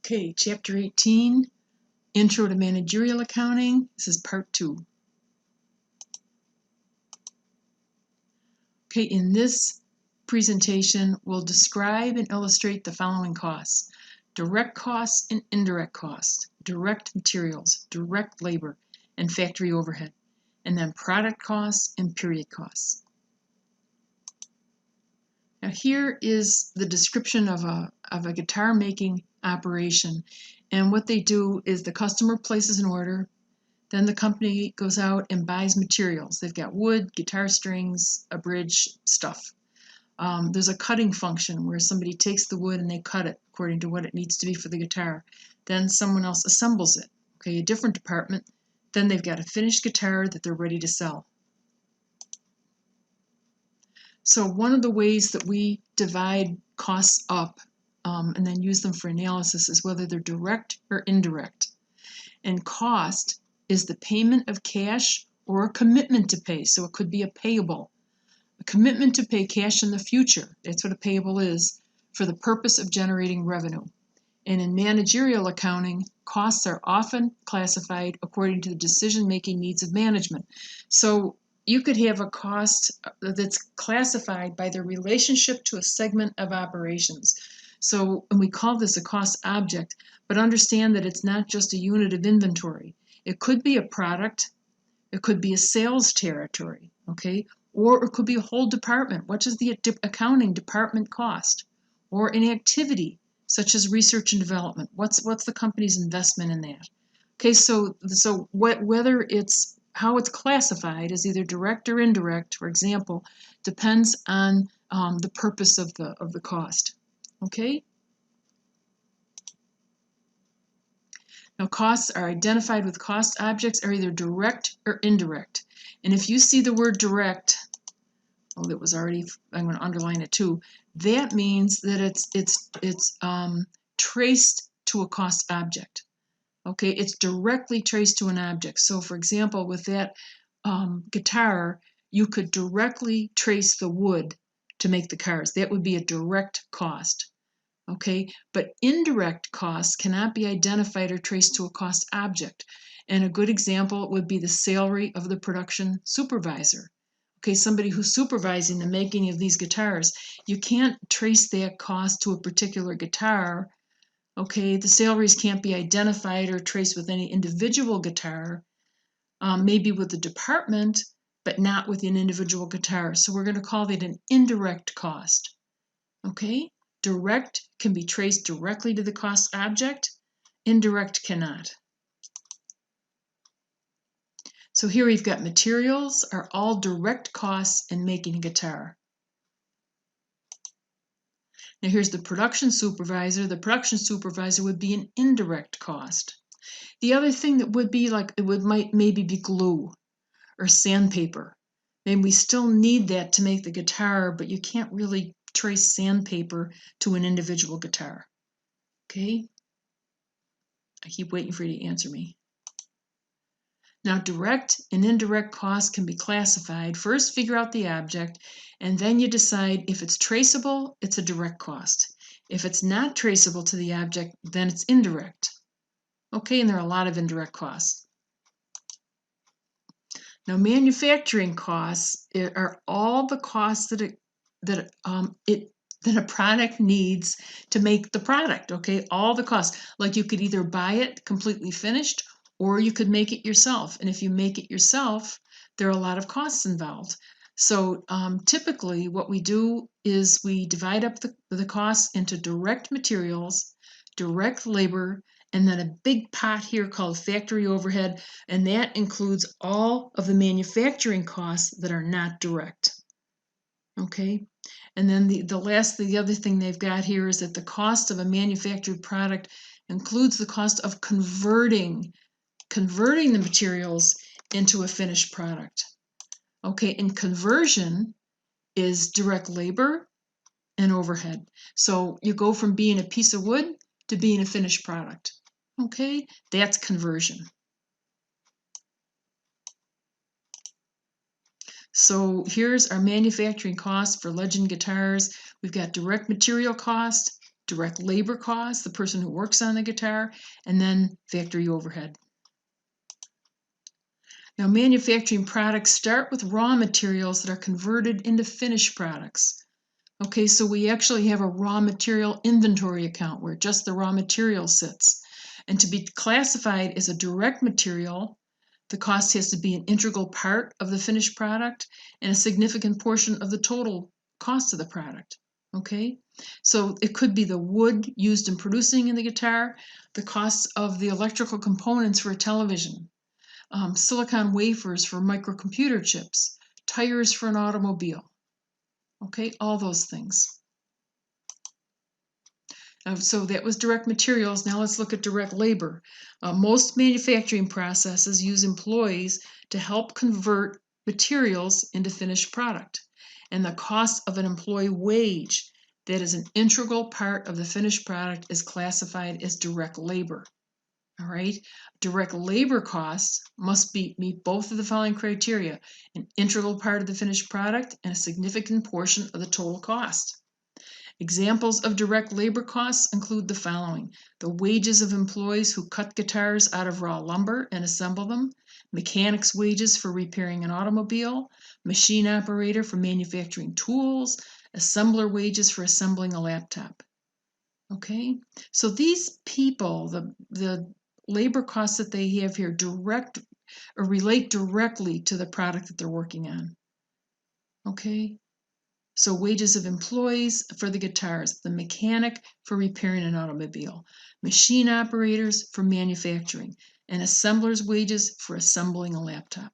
Okay, Chapter 18, Intro to Managerial Accounting. This is Part 2. Okay, in this presentation, we'll describe and illustrate the following costs: direct costs and indirect costs, direct materials, direct labor, and factory overhead, and then product costs and period costs. Now here is the description of a guitar making operation, and what they do is the customer places an order, then the company goes out and buys materials. They've got wood, guitar strings, a bridge, stuff. There's a cutting function where somebody takes the wood and they cut it according to what it needs to be for the guitar. Then someone else assembles it, okay, a different department. Then they've got a finished guitar that they're ready to sell. So one of the ways that we divide costs up and then use them for analysis is whether they're direct or indirect. And cost is the payment of cash or a commitment to pay. So it could be a payable. A commitment to pay cash in the future, that's what a payable is, for the purpose of generating revenue. And in managerial accounting, costs are often classified according to the decision-making needs of management. So you could have a cost that's classified by the relationship to a segment of operations. So, and we call this a cost object, but understand that it's not just a unit of inventory. It could be a product, it could be a sales territory, okay? Or it could be a whole department. What does the accounting department cost? Or an activity, such as research and development. What's the company's investment in that? Okay, so whether it's how it's classified as either direct or indirect, for example, depends on the purpose of the cost. Okay. Now, costs are identified with cost objects are either direct or indirect. And if you see the word direct, oh, that was already, I'm going to underline it too. That means that it's traced to a cost object. Okay, it's directly traced to an object. So, for example, with that guitar, you could directly trace the wood to make the cars. That would be a direct cost. Okay, but indirect costs cannot be identified or traced to a cost object. And a good example would be the salary of the production supervisor. Okay, somebody who's supervising the making of these guitars. You can't trace that cost to a particular guitar. Okay, the salaries can't be identified or traced with any individual guitar, maybe with the department, but not with an individual guitar. So we're going to call that an indirect cost. Okay, direct can be traced directly to the cost object, indirect cannot. So here we've got materials are all direct costs in making a guitar. Now here's the production supervisor. The production supervisor would be an indirect cost. The other thing that would be like, might maybe be glue or sandpaper. Maybe we still need that to make the guitar, but you can't really trace sandpaper to an individual guitar. Okay? I keep waiting for you to answer me. Now, direct and indirect costs can be classified. First, figure out the object, and then you decide if it's traceable, it's a direct cost. If it's not traceable to the object, then it's indirect. Okay, and there are a lot of indirect costs. Now, manufacturing costs are all the costs that a product needs to make the product. Okay, all the costs. Like you could either buy it completely finished, or you could make it yourself. And if you make it yourself, there are a lot of costs involved. So typically, what we do is we divide up the costs into direct materials, direct labor, and then a big pot here called factory overhead, and that includes all of the manufacturing costs that are not direct. Okay, and then the other thing they've got here is that the cost of a manufactured product includes the cost of converting the materials into a finished product. Okay, and conversion is direct labor and overhead. So you go from being a piece of wood to being a finished product. Okay, that's conversion. So here's our manufacturing costs for Legend guitars. We've got direct material cost, direct labor costs, the person who works on the guitar, and then factory overhead. Now, manufacturing products start with raw materials that are converted into finished products. Okay, so we actually have a raw material inventory account where just the raw material sits. And to be classified as a direct material, the cost has to be an integral part of the finished product and a significant portion of the total cost of the product. Okay, so it could be the wood used in producing in the guitar, the costs of the electrical components for a television, silicon wafers for microcomputer chips, tires for an automobile. Okay, all those things. So that was direct materials. Now let's look at direct labor. Most manufacturing processes use employees to help convert materials into finished product. And the cost of an employee wage that is an integral part of the finished product is classified as direct labor. All right, direct labor costs must meet both of the following criteria: an integral part of the finished product and a significant portion of the total cost. Examples of direct labor costs include the following: the wages of employees who cut guitars out of raw lumber and assemble them, mechanics' wages for repairing an automobile, machine operator for manufacturing tools, assembler wages for assembling a laptop. Okay, so these people, the labor costs that they have here relate directly to the product that they're working on. Okay, so wages of employees for the guitars, the mechanic for repairing an automobile, machine operators for manufacturing, and assemblers' wages for assembling a laptop.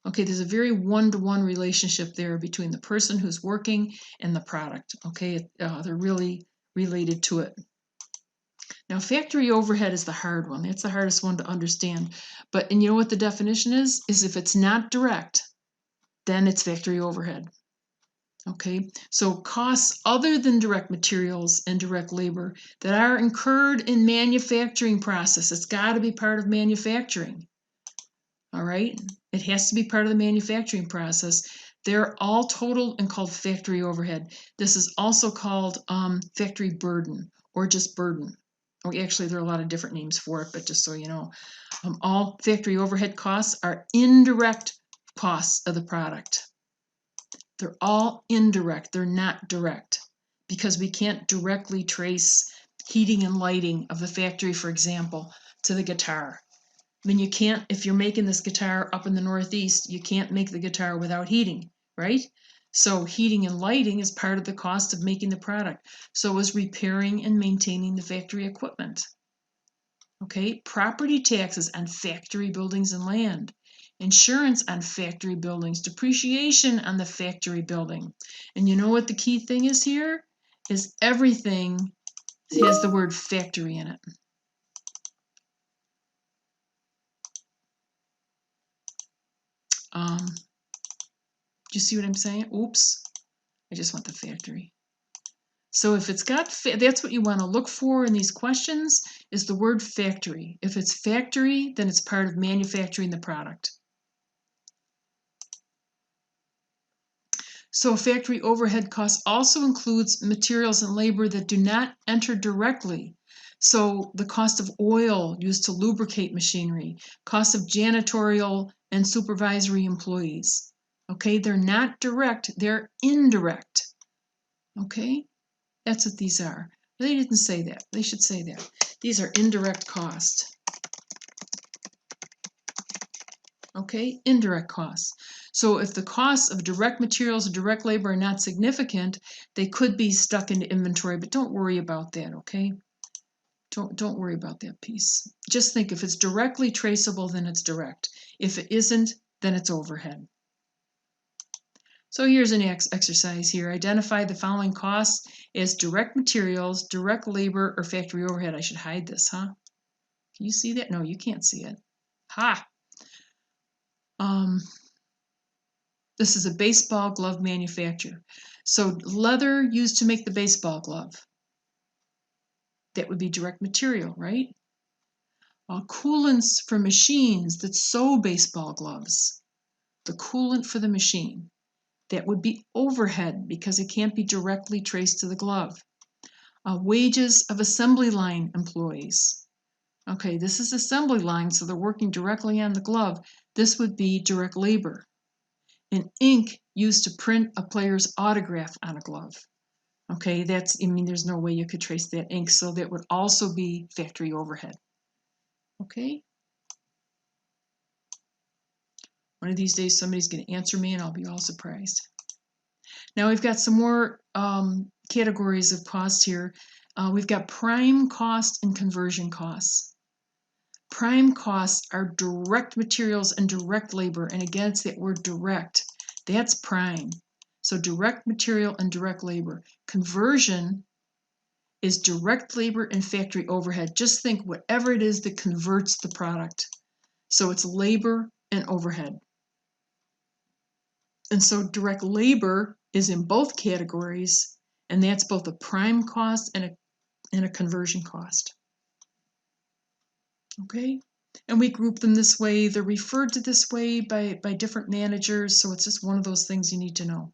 Okay, there's a very one-to-one relationship there between the person who's working and the product. Okay, they're really related to it. Now, factory overhead is the hard one. That's the hardest one to understand. And you know what the definition is? Is if it's not direct, then it's factory overhead. Okay, so costs other than direct materials and direct labor that are incurred in manufacturing process. It's got to be part of manufacturing. All right, it has to be part of the manufacturing process. They're all totaled and called factory overhead. This is also called factory burden or just burden. Actually, there are a lot of different names for it, but just so you know, all factory overhead costs are indirect costs of the product. They're all indirect, they're not direct, because we can't directly trace heating and lighting of the factory, for example, to the guitar. I mean, you can't, if you're making this guitar up in the Northeast, you can't make the guitar without heating, right? So heating and lighting is part of the cost of making the product. So is repairing and maintaining the factory equipment. Okay, property taxes on factory buildings and land, insurance on factory buildings, depreciation on the factory building. And you know what the key thing is here? Is everything has the word factory in it. Do you see what I'm saying? Oops, I just want the factory. So if it's got, that's what you want to look for in these questions, is the word factory. If it's factory, then it's part of manufacturing the product. So factory overhead costs also includes materials and labor that do not enter directly. So the cost of oil used to lubricate machinery, cost of janitorial and supervisory employees. Okay, they're not direct, they're indirect. Okay, that's what these are. They didn't say that. They should say that. These are indirect costs. Okay, indirect costs. So if the costs of direct materials and direct labor are not significant, they could be stuck into inventory, but don't worry about that, okay? Don't worry about that piece. Just think if it's directly traceable, then it's direct. If it isn't, then it's overhead. So here's an exercise here. Identify the following costs as direct materials, direct labor, or factory overhead. I should hide this, huh? Can you see that? No, you can't see it. Ha! This is a baseball glove manufacturer. So leather used to make the baseball glove. That would be direct material, right? Coolants for machines that sew baseball gloves. The coolant for the machine. That would be overhead because it can't be directly traced to the glove. Wages of assembly line employees. Okay, this is assembly line, so they're working directly on the glove. This would be direct labor. And ink used to print a player's autograph on a glove. Okay, there's no way you could trace that ink, so that would also be factory overhead. Okay? One of these days somebody's going to answer me and I'll be all surprised. Now we've got some more categories of cost here. We've got prime cost and conversion costs. Prime costs are direct materials and direct labor, and again, it's that word direct. That's prime. So direct material and direct labor. Conversion is direct labor and factory overhead. Just think whatever it is that converts the product. So it's labor and overhead. And so direct labor is in both categories, and that's both a prime cost and a conversion cost. Okay? And we group them this way. They're referred to this way by different managers, so it's just one of those things you need to know.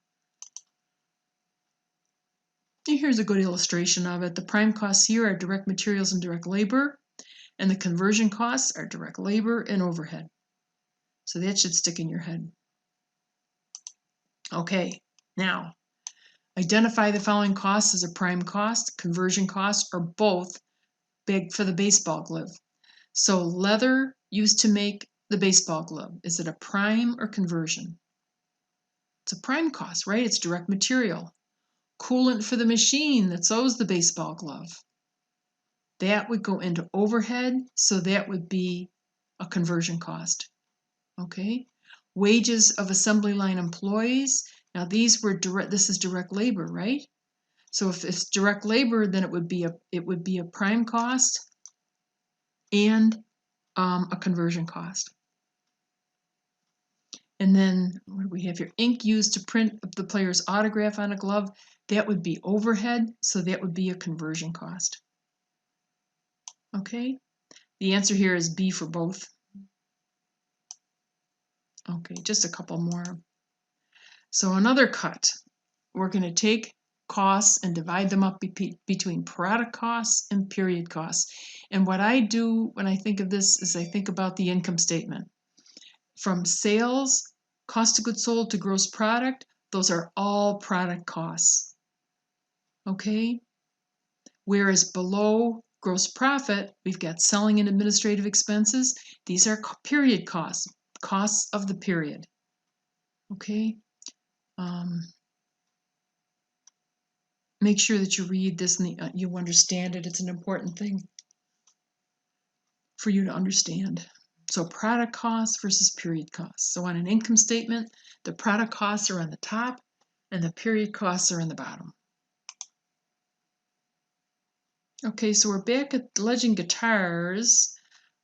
And here's a good illustration of it. The prime costs here are direct materials and direct labor, and the conversion costs are direct labor and overhead. So that should stick in your head. Okay, now identify the following costs as a prime cost, conversion cost, or both big for the baseball glove. So leather used to make the baseball glove. Is it a prime or conversion? It's a prime cost, right? It's direct material. Coolant for the machine that sews the baseball glove. That would go into overhead, so that would be a conversion cost. Okay? Wages of assembly line employees. Now these were direct, this is direct labor, right? So if it's direct labor, then it would be a prime cost and a conversion cost. And then what do we have here? Ink used to print the player's autograph on a glove. That would be overhead, so that would be a conversion cost. Okay? The answer here is B for both. Okay, just a couple more. So another cut. We're going to take costs and divide them up between product costs and period costs. And what I do when I think of this is I think about the income statement. From sales, cost of goods sold to gross product, those are all product costs. Okay? Whereas below gross profit, we've got selling and administrative expenses. These are period costs, costs of the period. Okay? Make sure that you read this and you understand it. It's an important thing for you to understand. So product costs versus period costs. So on an income statement, the product costs are on the top and the period costs are on the bottom. Okay, so we're back at Legend Guitars.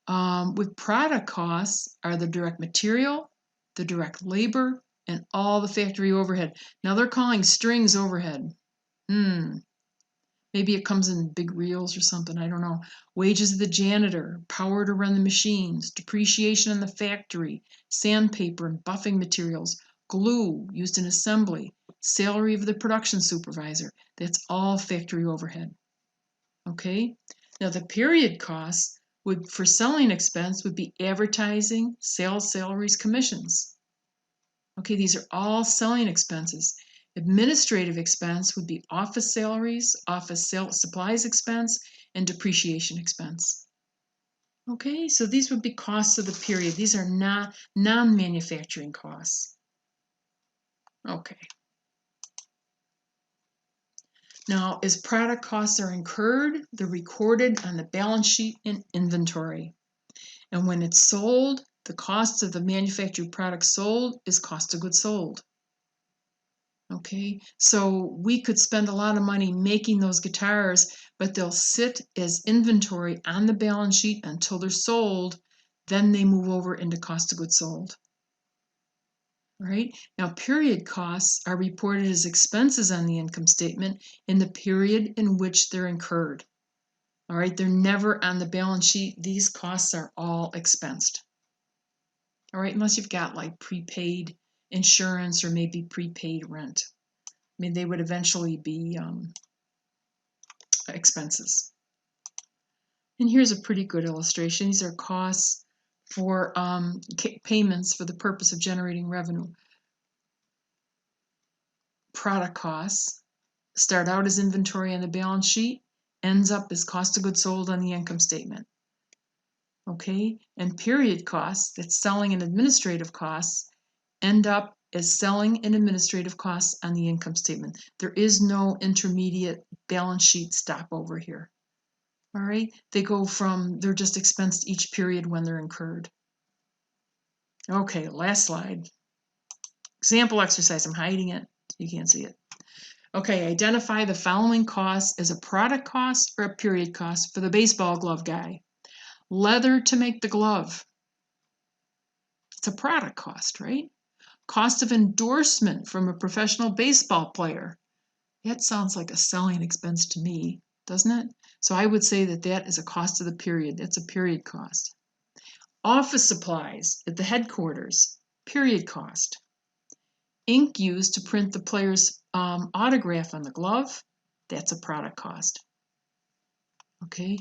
With product costs are the direct material, the direct labor, and all the factory overhead. Now they're calling strings overhead. Maybe it comes in big reels or something, I don't know. Wages of the janitor, power to run the machines, depreciation in the factory, sandpaper and buffing materials, glue used in assembly, salary of the production supervisor. That's all factory overhead. Okay? Now the period costs for selling expense would be advertising, sales salaries, commissions. Okay, these are all selling expenses. Administrative expense would be office salaries, office supplies expense, and depreciation expense. Okay, so these would be costs of the period. These are not non-manufacturing costs. Okay. Now, as product costs are incurred, they're recorded on the balance sheet in inventory. And when it's sold, the cost of the manufactured product sold is cost of goods sold. Okay, so we could spend a lot of money making those guitars, but they'll sit as inventory on the balance sheet until they're sold. Then they move over into cost of goods sold. All right, now period costs are reported as expenses on the income statement in the period in which they're incurred. All right, they're never on the balance sheet. These costs are all expensed. All right, unless you've got like prepaid insurance or maybe prepaid rent. I mean, they would eventually be expenses. And here's a pretty good illustration. These are costs for payments for the purpose of generating revenue. Product costs start out as inventory on the balance sheet, ends up as cost of goods sold on the income statement. Okay, and period costs, that's selling and administrative costs, end up as selling and administrative costs on the income statement. There is no intermediate balance sheet stopover here. All right, they're just expensed each period when they're incurred. Okay, last slide. Example exercise, I'm hiding it, you can't see it. Okay, identify the following costs as a product cost or a period cost for the baseball glove guy. Leather to make the glove. It's a product cost, right? Cost of endorsement from a professional baseball player. That sounds like a selling expense to me, doesn't it? So I would say that that is a cost of the period. That's a period cost. Office supplies at the headquarters, period cost. Ink used to print the player's autograph on the glove, that's a product cost. Okay.